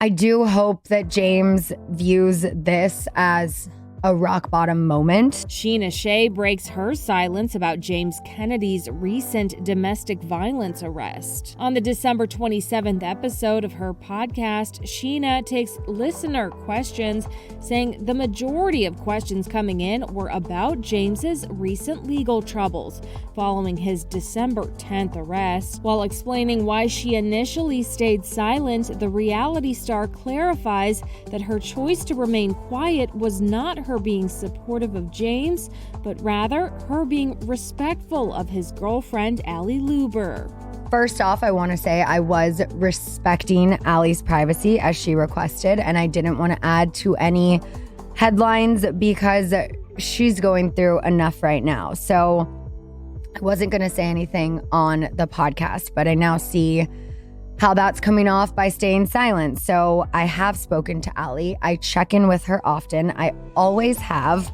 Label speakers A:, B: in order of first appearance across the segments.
A: I do hope that James views this as a rock bottom moment.
B: Scheana Shay breaks her silence about James Kennedy's recent domestic violence arrest. On the December 27th episode of her podcast, Scheana takes listener questions, saying the majority of questions coming in were about James's recent legal troubles following his December 10th arrest. While explaining why she initially stayed silent, the reality star clarifies that her choice to remain quiet was not her being supportive of James, but rather her being respectful of his girlfriend, Ally Lewber.
A: First off, I want to say I was respecting Ally's privacy as she requested, and I didn't want to add to any headlines because she's going through enough right now. So I wasn't going to say anything on the podcast, but I now see how that's coming off by staying silent. So I have spoken to Ally. I check in with her often. I always have.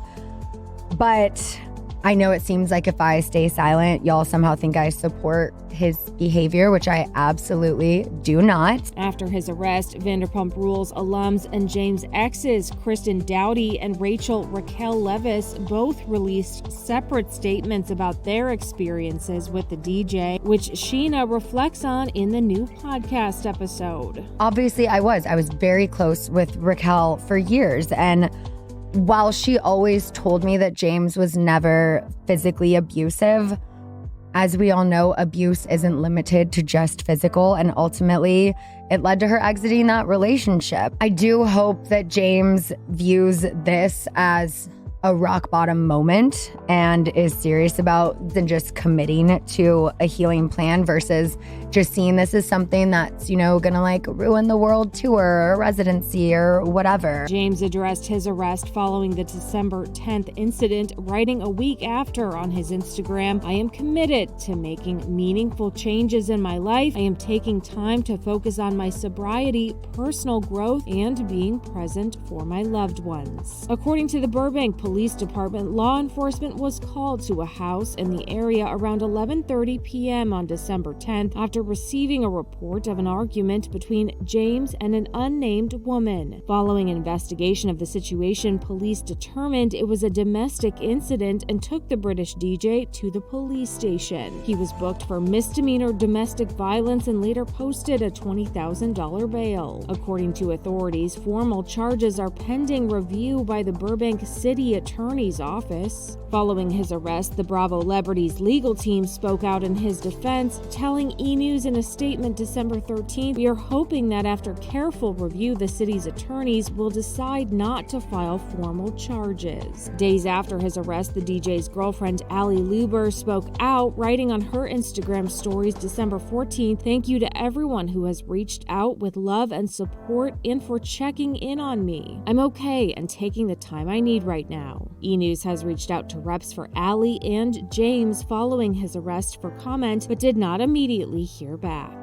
A: But I know it seems like if I stay silent, y'all somehow think I support his behavior, which I absolutely do not.
B: After his arrest, Vanderpump Rules alums and James' exes, Kristen Dowdy and Raquel Leviss, both released separate statements about their experiences with the DJ, which Scheana reflects on in the new podcast episode.
A: Obviously, I was very close with Raquel for years, and while she always told me that James was never physically abusive, as we all know, abuse isn't limited to just physical, and ultimately it led to her exiting that relationship. I do hope that James views this as a rock bottom moment and is serious about than just committing to a healing plan versus just seeing this as something that's, gonna like ruin the world tour or residency or whatever.
B: James addressed his arrest following the December 10th incident, writing a week after on his Instagram, "I am committed to making meaningful changes in my life. I am taking time to focus on my sobriety, personal growth, and being present for my loved ones." According to the Burbank Police Department, law enforcement was called to a house in the area around 11:30 p.m. on December 10th after receiving a report of an argument between James and an unnamed woman. Following an investigation of the situation, police determined it was a domestic incident and took the British DJ to the police station. He was booked for misdemeanor domestic violence and later posted a $20,000 bail. According to authorities, formal charges are pending review by the Burbank City Attorney's Office. Following his arrest, the Bravo Celebrities legal team spoke out in his defense, telling E! News in a statement December 13th, "We are hoping that after careful review, the city's attorneys will decide not to file formal charges." Days after his arrest, the DJ's girlfriend, Ally Lewber, spoke out, writing on her Instagram stories December 14th, "Thank you to everyone who has reached out with love and support and for checking in on me. I'm okay and taking the time I need right now." E! News has reached out to reps for Ally and James following his arrest for comment, but did not immediately hear back.